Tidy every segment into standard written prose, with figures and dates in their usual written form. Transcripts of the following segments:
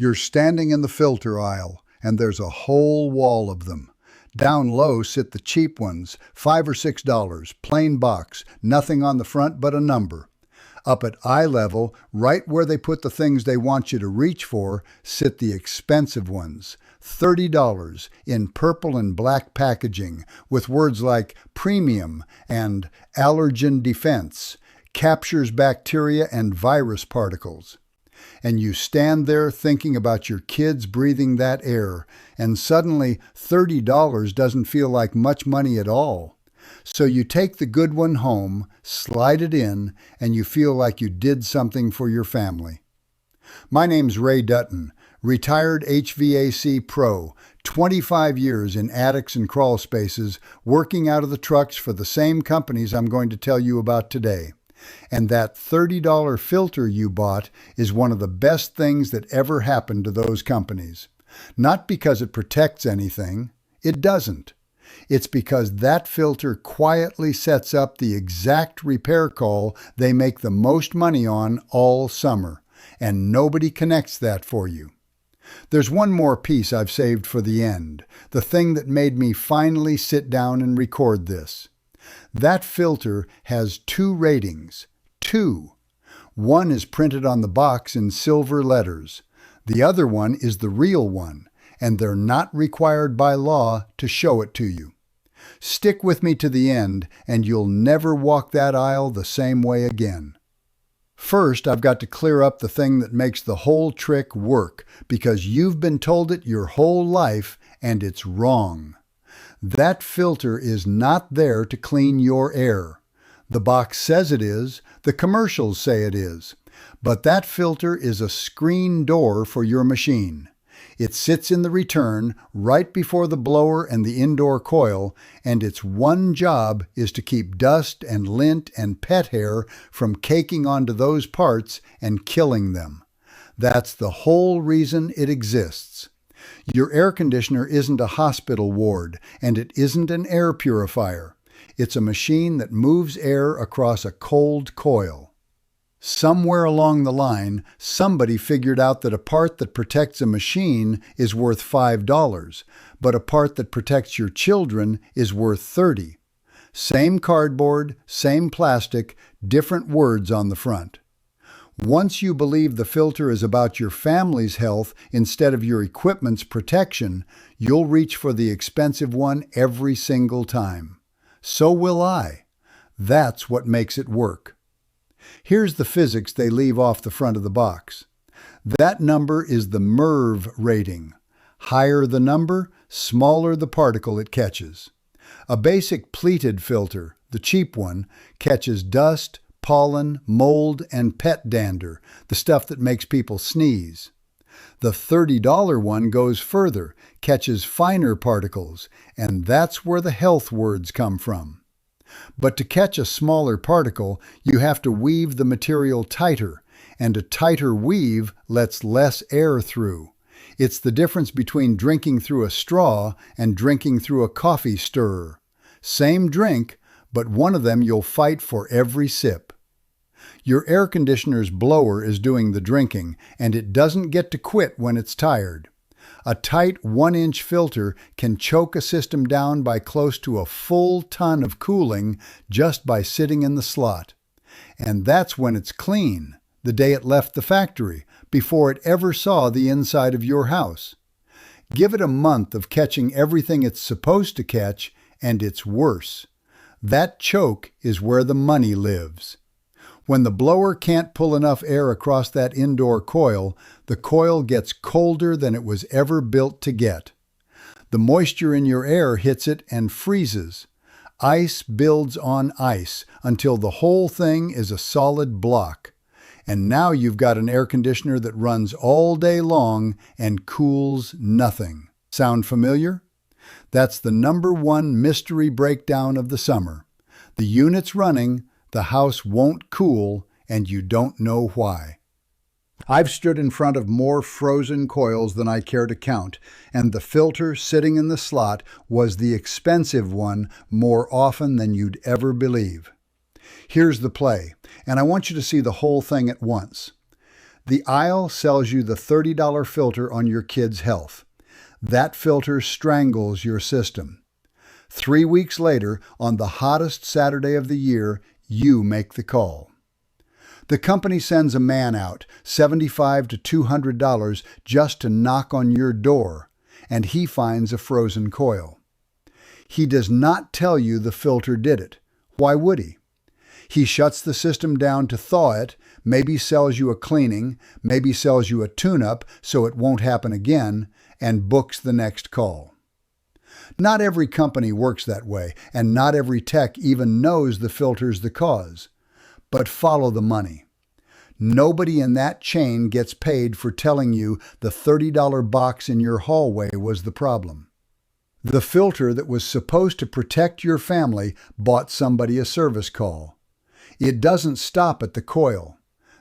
You're standing in the filter aisle, and there's a whole wall of them. Down low sit the cheap ones, $5 or $6, plain box, nothing on the front but a number. Up at eye level, right where they put the things they want you to reach for, sit the expensive ones, $30 in purple and black packaging with words like premium and allergen defense, captures bacteria and virus particles. And you stand there thinking about your kids breathing that air, and suddenly $30 doesn't feel like much money at all. So you take the good one home, slide it in, and you feel like you did something for your family. My name's Ray Dutton, retired HVAC pro, 25 years in attics and crawl spaces, working out of the trucks for the same companies I'm going to tell you about today. And that $30 filter you bought is one of the best things that ever happened to those companies. Not because it protects anything. It doesn't. It's because that filter quietly sets up the exact repair call they make the most money on all summer, and nobody connects that for you. There's one more piece I've saved for the end, the thing that made me finally sit down and record this. That filter has 2 ratings. 2. One is printed on the box in silver letters. The other one is the real one, and they're not required by law to show it to you. Stick with me to the end, and you'll never walk that aisle the same way again. First, I've got to clear up the thing that makes the whole trick work, because you've been told it your whole life, and it's wrong. That filter is not there to clean your air. The box says it is, the commercials say it is, but that filter is a screen door for your machine. It sits in the return right before the blower and the indoor coil, and its one job is to keep dust and lint and pet hair from caking onto those parts and killing them. That's the whole reason it exists. Your air conditioner isn't a hospital ward, and it isn't an air purifier. It's a machine that moves air across a cold coil. Somewhere along the line, somebody figured out that a part that protects a machine is worth $5, but a part that protects your children is worth $30. Same cardboard, same plastic, different words on the front. Once you believe the filter is about your family's health instead of your equipment's protection, you'll reach for the expensive one every single time. So will I. That's what makes it work. Here's the physics they leave off the front of the box. That number is the MERV rating. Higher the number, smaller the particle it catches. A basic pleated filter, the cheap one, catches dust, pollen, mold, and pet dander, the stuff that makes people sneeze. The $30 one goes further, catches finer particles, and that's where the health words come from. But to catch a smaller particle, you have to weave the material tighter, and a tighter weave lets less air through. It's the difference between drinking through a straw and drinking through a coffee stirrer. Same drink, but one of them you'll fight for every sip. Your air conditioner's blower is doing the drinking, and it doesn't get to quit when it's tired. A tight 1-inch filter can choke a system down by close to a full ton of cooling just by sitting in the slot. And that's when it's clean, the day it left the factory, before it ever saw the inside of your house. Give it a month of catching everything it's supposed to catch, and it's worse. That choke is where the money lives. When the blower can't pull enough air across that indoor coil, the coil gets colder than it was ever built to get. The moisture in your air hits it and freezes. Ice builds on ice until the whole thing is a solid block. And now you've got an air conditioner that runs all day long and cools nothing. Sound familiar? That's the #1 mystery breakdown of the summer. The unit's running, the house won't cool, and you don't know why. I've stood in front of more frozen coils than I care to count, and the filter sitting in the slot was the expensive one more often than you'd ever believe. Here's the play, and I want you to see the whole thing at once. The aisle sells you the $30 filter on your kid's health. That filter strangles your system. 3 weeks later, on the hottest Saturday of the year, you make the call. The company sends a man out, $75 to $200, just to knock on your door, and he finds a frozen coil. He does not tell you the filter did it. Why would he? He shuts the system down to thaw it, maybe sells you a cleaning, maybe sells you a tune-up so it won't happen again, and books the next call. Not every company works that way, and not every tech even knows the filter's the cause. But follow the money. Nobody in that chain gets paid for telling you the $30 box in your hallway was the problem. The filter that was supposed to protect your family bought somebody a service call. It doesn't stop at the coil.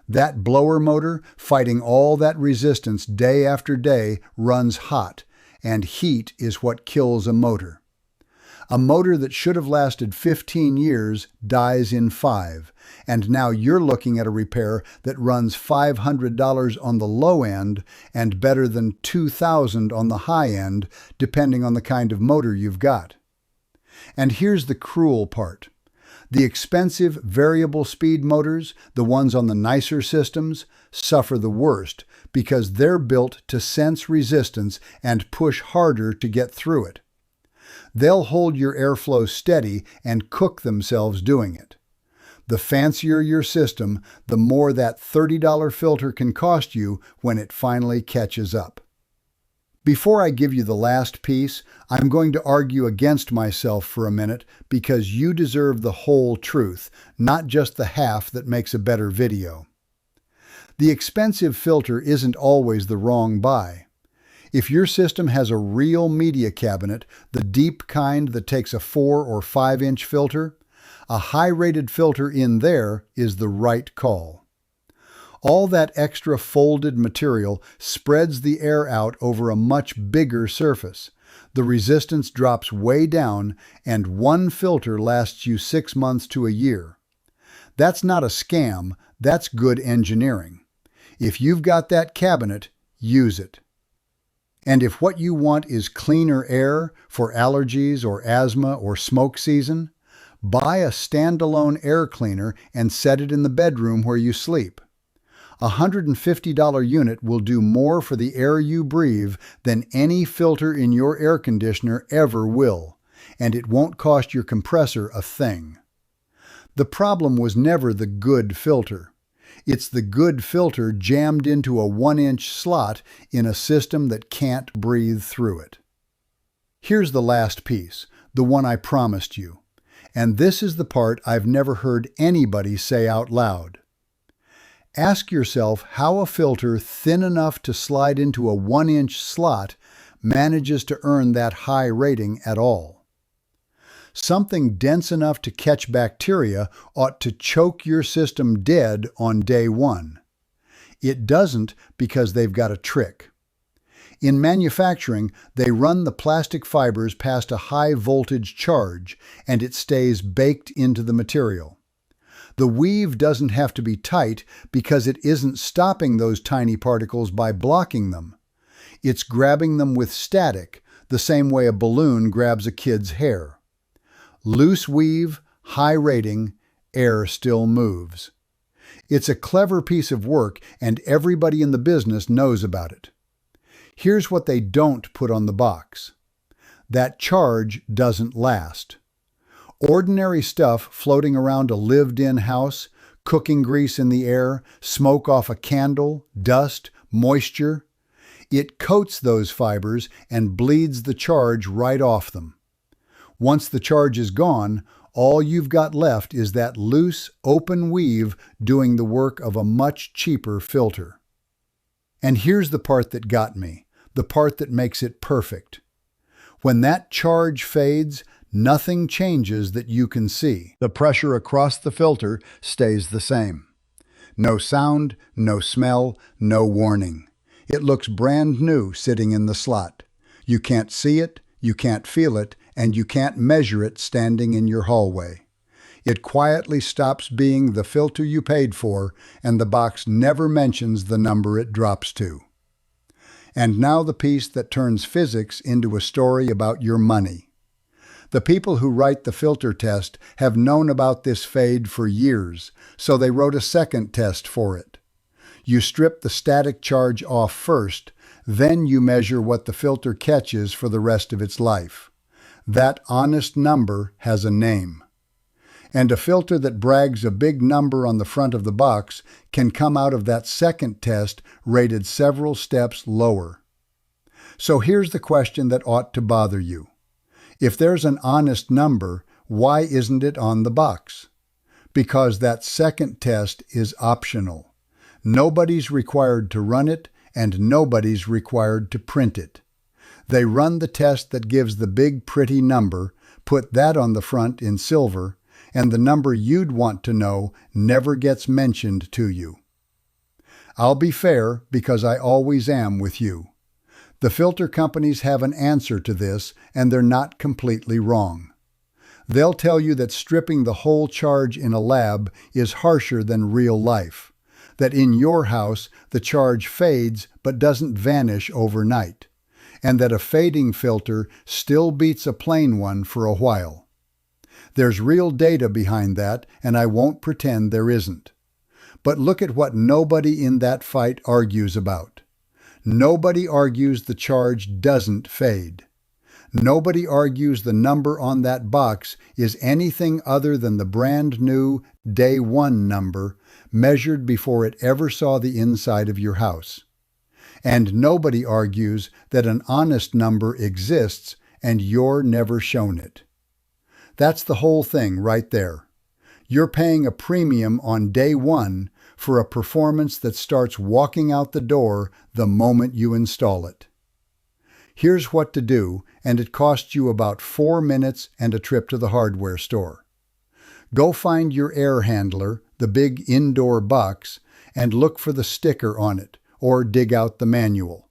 That blower motor, fighting all that resistance day after day, runs hot, and heat is what kills a motor. A motor that should have lasted 15 years dies in 5, and now you're looking at a repair that runs $500 on the low end and better than $2,000 on the high end, depending on the kind of motor you've got. And here's the cruel part. The expensive variable speed motors, the ones on the nicer systems, suffer the worst because they're built to sense resistance and push harder to get through it. They'll hold your airflow steady and cook themselves doing it. The fancier your system, the more that $30 filter can cost you when it finally catches up. Before I give you the last piece, I'm going to argue against myself for a minute because you deserve the whole truth, not just the half that makes a better video. The expensive filter isn't always the wrong buy. If your system has a real media cabinet, the deep kind that takes a 4 or 5 inch filter, a high-rated filter in there is the right call. All that extra folded material spreads the air out over a much bigger surface. The resistance drops way down, and one filter lasts you 6 months to a year. That's not a scam, that's good engineering. If you've got that cabinet, use it. And if what you want is cleaner air for allergies or asthma or smoke season, buy a standalone air cleaner and set it in the bedroom where you sleep. A $150 unit will do more for the air you breathe than any filter in your air conditioner ever will, and it won't cost your compressor a thing. The problem was never the good filter. It's the good filter jammed into a 1-inch slot in a system that can't breathe through it. Here's the last piece, the one I promised you. And this is the part I've never heard anybody say out loud. Ask yourself how a filter thin enough to slide into a 1-inch slot manages to earn that high rating at all. Something dense enough to catch bacteria ought to choke your system dead on day one. It doesn't because they've got a trick. In manufacturing, they run the plastic fibers past a high voltage charge, and it stays baked into the material. The weave doesn't have to be tight because it isn't stopping those tiny particles by blocking them. It's grabbing them with static, the same way a balloon grabs a kid's hair. Loose weave, high rating, air still moves. It's a clever piece of work, and everybody in the business knows about it. Here's what they don't put on the box. That charge doesn't last. Ordinary stuff floating around a lived-in house, cooking grease in the air, smoke off a candle, dust, moisture. It coats those fibers and bleeds the charge right off them. Once the charge is gone, all you've got left is that loose, open weave doing the work of a much cheaper filter. And here's the part that got me, the part that makes it perfect. When that charge fades, nothing changes that you can see. The pressure across the filter stays the same. No sound, no smell, no warning. It looks brand new sitting in the slot. You can't see it, you can't feel it, and you can't measure it standing in your hallway. It quietly stops being the filter you paid for, and the box never mentions the number it drops to. And now the piece that turns physics into a story about your money. The people who write the filter test have known about this fade for years, so they wrote a second test for it. You strip the static charge off first, then you measure what the filter catches for the rest of its life. That honest number has a name. And a filter that brags a big number on the front of the box can come out of that second test rated several steps lower. So here's the question that ought to bother you. If there's an honest number, why isn't it on the box? Because that second test is optional. Nobody's required to run it, and nobody's required to print it. They run the test that gives the big pretty number, put that on the front in silver, and the number you'd want to know never gets mentioned to you. I'll be fair because I always am with you. The filter companies have an answer to this, and they're not completely wrong. They'll tell you that stripping the whole charge in a lab is harsher than real life, that in your house the charge fades but doesn't vanish overnight, and that a fading filter still beats a plain one for a while. There's real data behind that, and I won't pretend there isn't. But look at what nobody in that fight argues about. Nobody argues the charge doesn't fade. Nobody argues the number on that box is anything other than the brand new day one number measured before it ever saw the inside of your house. And nobody argues that an honest number exists and you're never shown it. That's the whole thing right there. You're paying a premium on day one for a performance that starts walking out the door the moment you install it. Here's what to do, and it costs you about 4 minutes and a trip to the hardware store. Go find your air handler, the big indoor box, and look for the sticker on it, or dig out the manual.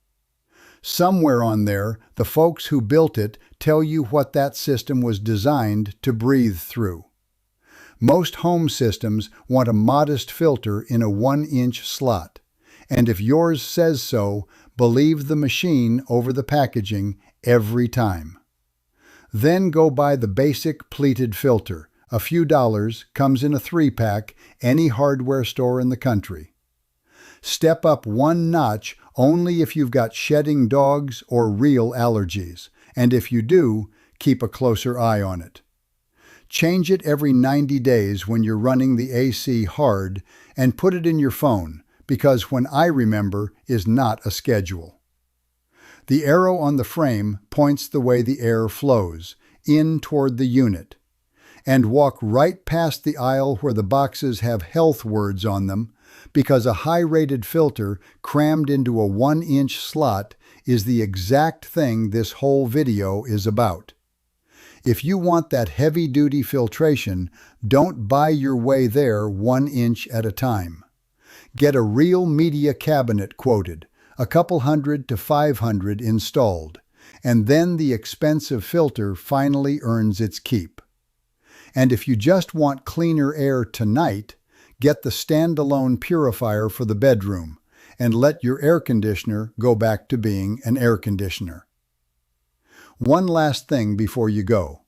Somewhere on there, the folks who built it tell you what that system was designed to breathe through. Most home systems want a modest filter in a 1-inch slot, and if yours says so, believe the machine over the packaging every time. Then go buy the basic pleated filter, a few dollars, comes in a 3-pack, any hardware store in the country. Step up one notch only if you've got shedding dogs or real allergies, and if you do, keep a closer eye on it. Change it every 90 days when you're running the AC hard, and put it in your phone, because when I remember is not a schedule. The arrow on the frame points the way the air flows, in toward the unit. And walk right past the aisle where the boxes have health words on them, because a high-rated filter crammed into a 1-inch slot is the exact thing this whole video is about. If you want that heavy-duty filtration, don't buy your way there 1 inch at a time. Get a real media cabinet quoted, a couple hundred to 500 installed, and then the expensive filter finally earns its keep. And if you just want cleaner air tonight, get the standalone purifier for the bedroom, and let your air conditioner go back to being an air conditioner. One last thing before you go.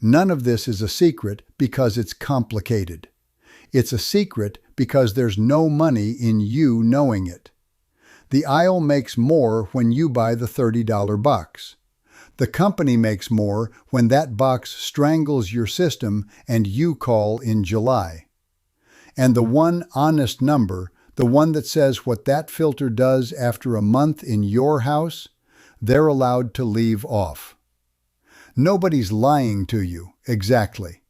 None of this is a secret because it's complicated. It's a secret because there's no money in you knowing it. The aisle makes more when you buy the $30 box. The company makes more when that box strangles your system and you call in July. And the one honest number, the one that says what that filter does after a month in your house, they're allowed to leave off. Nobody's lying to you, exactly.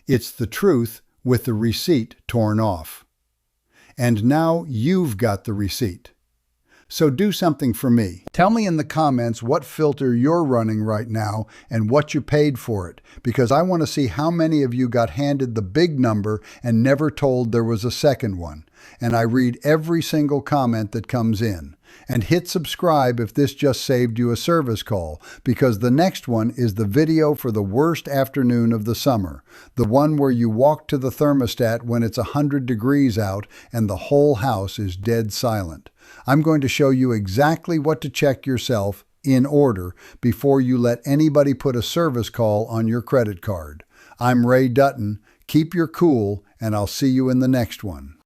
It's the truth with the receipt torn off. And now you've got the receipt. So do something for me. Tell me in the comments what filter you're running right now and what you paid for it, because I want to see how many of you got handed the big number and never told there was a second one. and I read every single comment that comes in. And hit subscribe if this just saved you a service call, because the next one is the video for the worst afternoon of the summer, the one where you walk to the thermostat when it's 100 degrees out and the whole house is dead silent. I'm going to show you exactly what to check yourself in order before you let anybody put a service call on your credit card. I'm Ray Dutton. Keep your cool, and I'll see you in the next one.